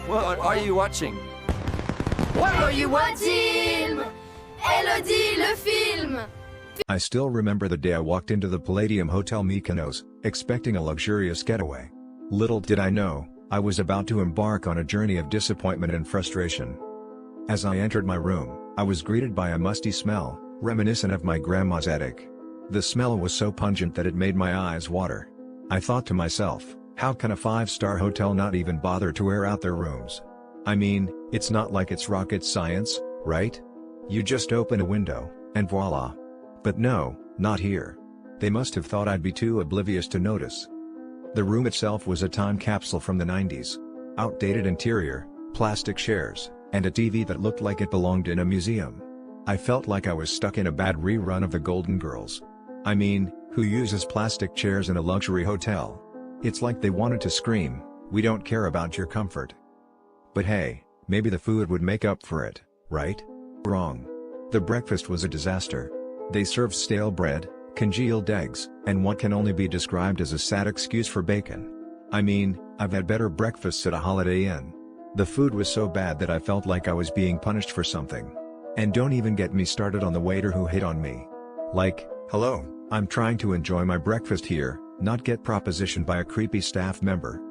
What are you watching? What are you watching? Elodie, le film! I still remember the day I walked into the Palladium Hotel Mykonos, expecting a luxurious getaway. Little did I know, I was about to embark on a journey of disappointment and frustration. As I entered my room, I was greeted by a musty smell, reminiscent of my grandma's attic. The smell was so pungent that it made my eyes water. I thought to myself, how can a 5-star hotel not even bother to air out their rooms? I mean, it's not like it's rocket science, right? You just open a window, and voila. But no, not here. They must have thought I'd be too oblivious to notice. The room itself was a time capsule from the 90s. Outdated interior, plastic chairs, and a TV that looked like it belonged in a museum. I felt like I was stuck in a bad rerun of the Golden Girls. I mean, who uses plastic chairs in a luxury hotel? It's like they wanted to scream, "We don't care about your comfort." But hey, maybe the food would make up for it, right? Wrong. The breakfast was a disaster. They served stale bread, congealed eggs, and what can only be described as a sad excuse for bacon. I mean, I've had better breakfasts at a Holiday Inn. The food was so bad that I felt like I was being punished for something. And don't even get me started on the waiter who hit on me. Like, hello, I'm trying to enjoy my breakfast here, not get propositioned by a creepy staff member.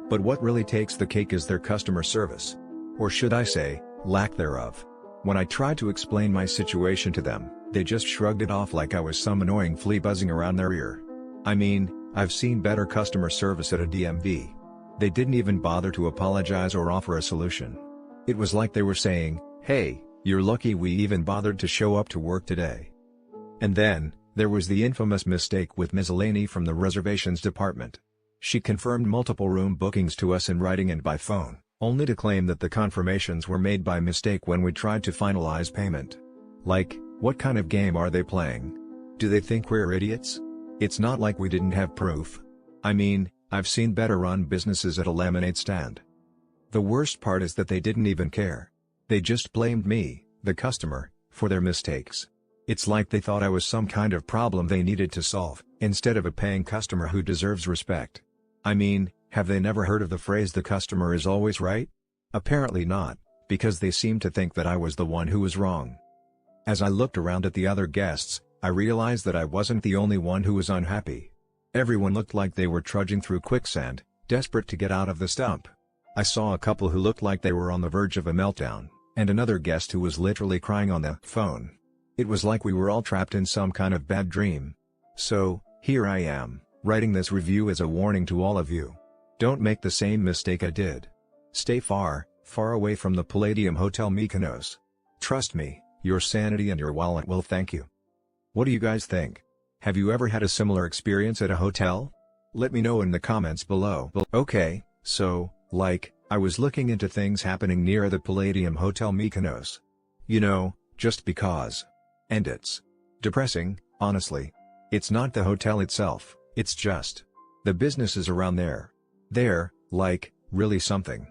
But what really takes the cake is their customer service. Or should I say, lack thereof. When I tried to explain my situation to them, they just shrugged it off like I was some annoying flea buzzing around their ear. I mean, I've seen better customer service at a DMV. They didn't even bother to apologize or offer a solution. It was like they were saying, "Hey, you're lucky we even bothered to show up to work today." And then, there was the infamous mistake with Ms. Eleni from the reservations department. She confirmed multiple room bookings to us in writing and by phone, only to claim that the confirmations were made by mistake when we tried to finalize payment. Like, what kind of game are they playing? Do they think we're idiots? It's not like we didn't have proof. I mean, I've seen better run businesses at a lemonade stand. The worst part is that they didn't even care. They just blamed me, the customer, for their mistakes. It's like they thought I was some kind of problem they needed to solve, instead of a paying customer who deserves respect. I mean, have they never heard of the phrase "the customer is always right"? Apparently not, because they seemed to think that I was the one who was wrong. As I looked around at the other guests, I realized that I wasn't the only one who was unhappy. Everyone looked like they were trudging through quicksand, desperate to get out of the stump. I saw a couple who looked like they were on the verge of a meltdown, and another guest who was literally crying on the phone. It was like we were all trapped in some kind of bad dream. So, here I am, writing this review as a warning to all of you. Don't make the same mistake I did. Stay far, far away from the Palladium Hotel Mykonos. Trust me, your sanity and your wallet will thank you. What do you guys think? Have you ever had a similar experience at a hotel? Let me know in the comments below. Okay, so, I was looking into things happening near the Palladium Hotel Mykonos. You know, just because. And it's depressing, honestly. It's not the hotel itself, it's just the businesses around there. They're, really something.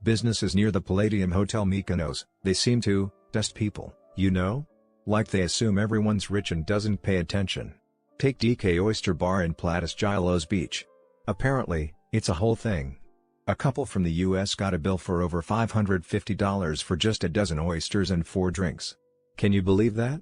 Businesses near the Palladium Hotel Mykonos, they seem to test people, you know? Like they assume everyone's rich and doesn't pay attention. Take DK Oyster Bar in Platysgilos Beach. Apparently, it's a whole thing. A couple from the US got a bill for over $550 for just a dozen oysters and 4 drinks. Can you believe that?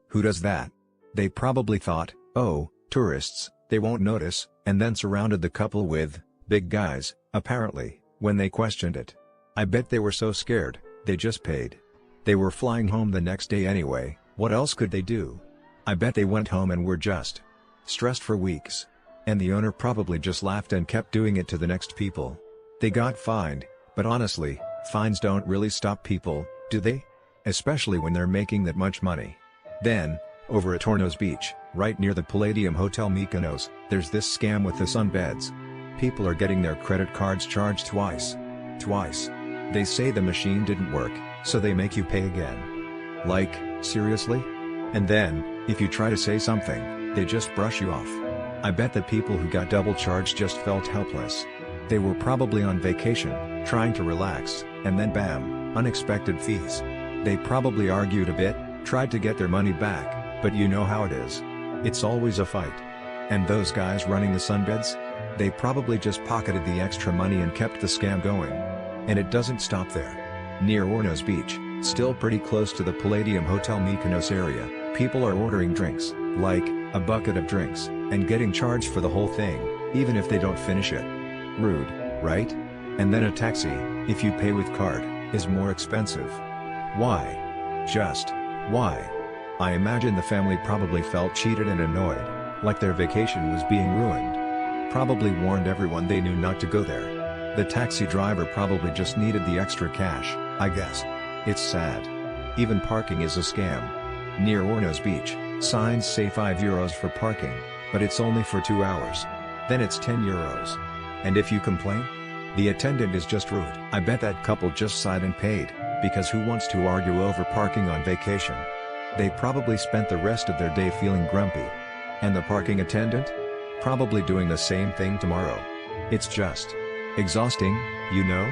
Who does that? They probably thought, oh, tourists, they won't notice, and then surrounded the couple with big guys, apparently, when they questioned it. I bet they were so scared, they just paid. They were flying home the next day anyway, what else could they do? I bet they went home and were just stressed for weeks. And the owner probably just laughed and kept doing it to the next people. They got fined, but honestly, fines don't really stop people, do they? Especially when they're making that much money. Then, over at Tornos Beach, right near the Palladium Hotel Mykonos, there's this scam with the sunbeds. People are getting their credit cards charged twice. Twice. They say the machine didn't work, so they make you pay again. Seriously? And then, if you try to say something, they just brush you off. I bet the people who got double charged just felt helpless. They were probably on vacation, trying to relax, and then bam, unexpected fees. They probably argued a bit, tried to get their money back, but you know how it is. It's always a fight. And those guys running the sunbeds? They probably just pocketed the extra money and kept the scam going. And it doesn't stop there. Near Ornos Beach, still pretty close to the Palladium Hotel Mykonos area, people are ordering drinks, like a bucket of drinks, and getting charged for the whole thing, even if they don't finish it. Rude, right? And then a taxi, if you pay with card, is more expensive. Why? Just why? I imagine the family probably felt cheated and annoyed, like their vacation was being ruined. Probably warned everyone they knew not to go there. The taxi driver probably just needed the extra cash, I guess. It's sad. Even parking is a scam. Near Ornos Beach, signs say €5 for parking, but it's only for 2 hours. Then it's €10. And if you complain? The attendant is just rude. I bet that couple just sighed and paid, because who wants to argue over parking on vacation? They probably spent the rest of their day feeling grumpy. And the parking attendant? Probably doing the same thing tomorrow. It's just exhausting, you know?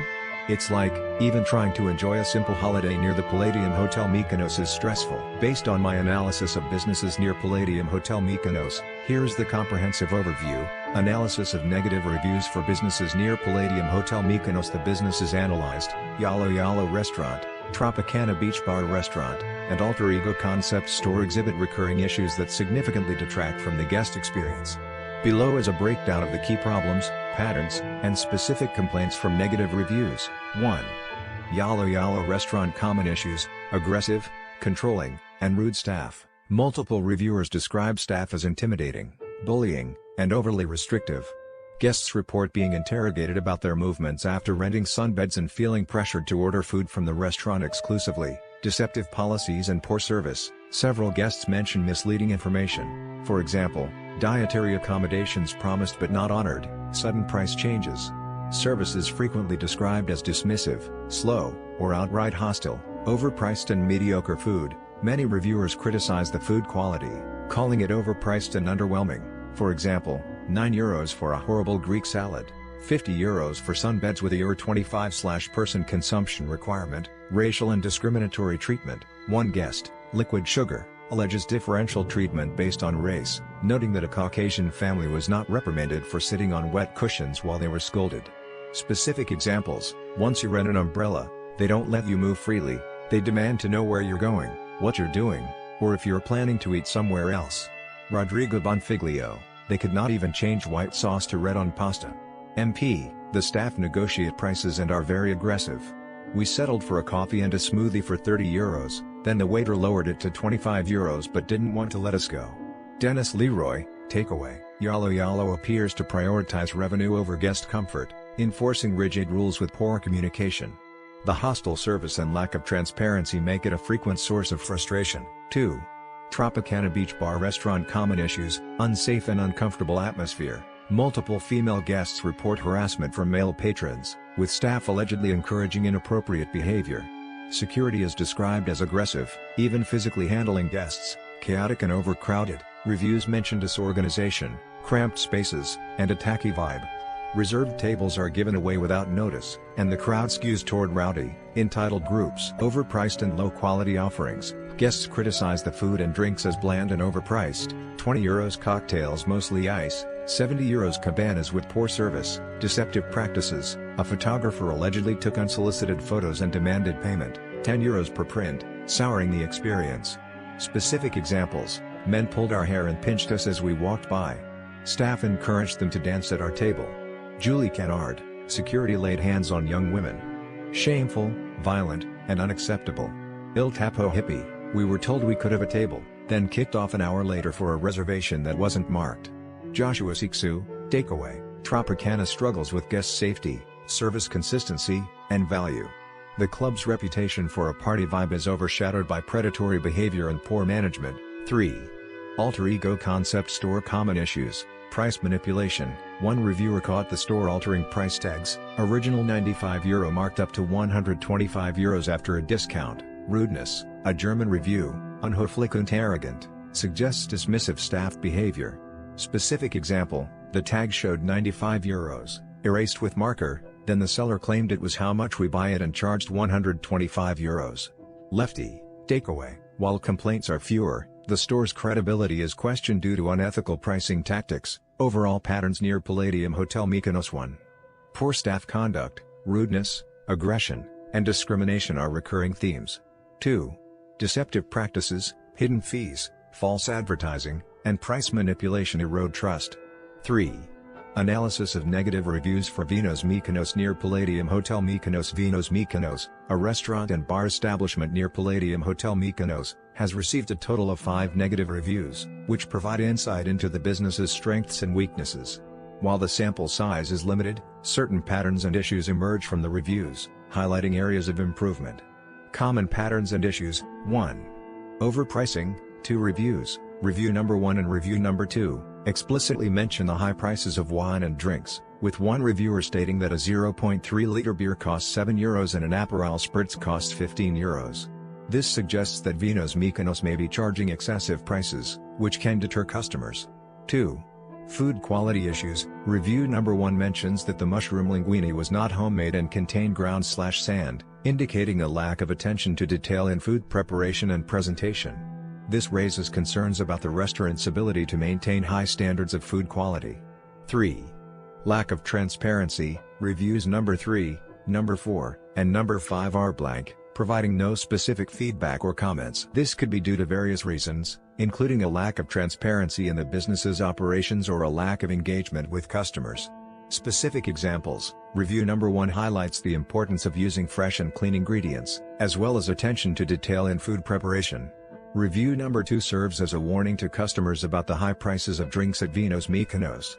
It's like, even trying to enjoy a simple holiday near the Palladium Hotel Mykonos is stressful. Based on my analysis of businesses near Palladium Hotel Mykonos, here's the comprehensive overview. Analysis of negative reviews for businesses near Palladium Hotel Mykonos. The businesses analyzed: Yalo Yalo Restaurant, Tropicana Beach Bar Restaurant, and Alter Ego Concept Store exhibit recurring issues that significantly detract from the guest experience. Below is a breakdown of the key problems, patterns, and specific complaints from negative reviews. 1. Yalo Yalo Restaurant. Common issues: aggressive, controlling, and rude staff. Multiple reviewers describe staff as intimidating, bullying, and overly restrictive. Guests report being interrogated about their movements after renting sunbeds and feeling pressured to order food from the restaurant exclusively. Deceptive policies and poor service. Several guests mention misleading information. For example, dietary accommodations promised but not honored, sudden price changes. Service is frequently described as dismissive, slow, or outright hostile. Overpriced and mediocre food. Many reviewers criticize the food quality, calling it overpriced and underwhelming. For example, €9 for a horrible Greek salad, €50 for sunbeds with a €25/person consumption requirement. Racial and discriminatory treatment. One guest, Liquid Sugar, alleges differential treatment based on race, noting that a Caucasian family was not reprimanded for sitting on wet cushions while they were scolded. Specific examples: once you rent an umbrella, they don't let you move freely, they demand to know where you're going, what you're doing, or if you're planning to eat somewhere else. Rodrigo Bonfiglio, they could not even change white sauce to red on pasta. MP, the staff negotiate prices and are very aggressive. We settled for a coffee and a smoothie for €30, then the waiter lowered it to €25 but didn't want to let us go. Dennis Leroy, takeaway: Yalo Yalo appears to prioritize revenue over guest comfort, enforcing rigid rules with poor communication. The hostile service and lack of transparency make it a frequent source of frustration. 2. Tropicana Beach Bar Restaurant. Common issues: unsafe and uncomfortable atmosphere. Multiple female guests report harassment from male patrons, with staff allegedly encouraging inappropriate behavior. Security is described as aggressive, even physically handling guests. Chaotic and overcrowded. Reviews mention disorganization, cramped spaces, and a tacky vibe. Reserved tables are given away without notice, and the crowd skews toward rowdy, entitled groups. Overpriced and low-quality offerings. Guests criticize the food and drinks as bland and overpriced. €20 cocktails, mostly ice. €70 cabanas with poor service. Deceptive practices: a photographer allegedly took unsolicited photos and demanded payment. €10 per print, souring the experience. Specific examples: men pulled our hair and pinched us as we walked by. Staff encouraged them to dance at our table. Julie Canard, security laid hands on young women. Shameful, violent, and unacceptable. Il Tapo Hippie, we were told we could have a table, then kicked off an hour later for a reservation that wasn't marked. Joshua Siksu, takeaway: Tropicana struggles with guest safety, service consistency, and value. The club's reputation for a party vibe is overshadowed by predatory behavior and poor management. 3. Alter Ego Concept Store. Common issues: price manipulation. One reviewer caught the store altering price tags, original €95 marked up to €125 after a discount. Rudeness: a German review, unhöflich und arrogant, suggests dismissive staff behavior. Specific example: the tag showed €95, erased with marker, then the seller claimed it was how much we buy it and charged €125. Lefty, takeaway: while complaints are fewer, the store's credibility is questioned due to unethical pricing tactics. Overall patterns near Palladium Hotel Mykonos. 1. Poor staff conduct, rudeness, aggression, and discrimination are recurring themes. 2. Deceptive practices, hidden fees, false advertising, and price manipulation erode trust. 3. Analysis of negative reviews for Mykonos Mykonos near Palladium Hotel Mykonos. Mykonos Mykonos, a restaurant and bar establishment near Palladium Hotel Mykonos, has received a total of 5 negative reviews, which provide insight into the business's strengths and weaknesses. While the sample size is limited, certain patterns and issues emerge from the reviews, highlighting areas of improvement. Common patterns and issues: 1. Overpricing. 2 reviews, review number 1 and review number 2, explicitly mention the high prices of wine and drinks, with one reviewer stating that a 0.3-liter beer costs €7 and an Aperol Spritz costs €15. This suggests that Mykonos Mykonos may be charging excessive prices, which can deter customers. 2. Food quality issues. Review number 1 mentions that the mushroom linguine was not homemade and contained ground/sand, indicating a lack of attention to detail in food preparation and presentation. This raises concerns about the restaurant's ability to maintain high standards of food quality. 3. Lack of transparency. Reviews number 3, number 4, and number 5 are blank, providing no specific feedback or comments. This could be due to various reasons, including a lack of transparency in the business's operations or a lack of engagement with customers. Specific examples: review number 1 highlights the importance of using fresh and clean ingredients, as well as attention to detail in food preparation. Review number 2 serves as a warning to customers about the high prices of drinks at Mykonos Mykonos.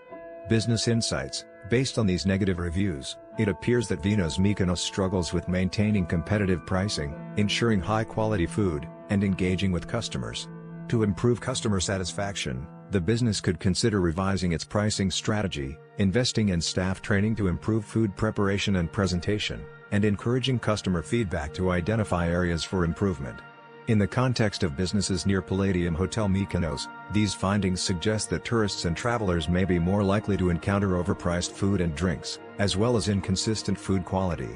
Business insights: based on these negative reviews, it appears that Mykonos Mykonos struggles with maintaining competitive pricing, ensuring high-quality food, and engaging with customers. To improve customer satisfaction, the business could consider revising its pricing strategy, investing in staff training to improve food preparation and presentation, and encouraging customer feedback to identify areas for improvement. In the context of businesses near Palladium Hotel Mykonos, these findings suggest that tourists and travelers may be more likely to encounter overpriced food and drinks, as well as inconsistent food quality.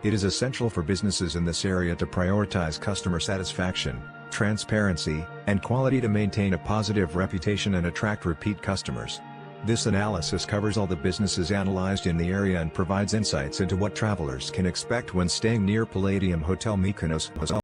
It is essential for businesses in this area to prioritize customer satisfaction, transparency, and quality to maintain a positive reputation and attract repeat customers. This analysis covers all the businesses analyzed in the area and provides insights into what travelers can expect when staying near Palladium Hotel Mykonos.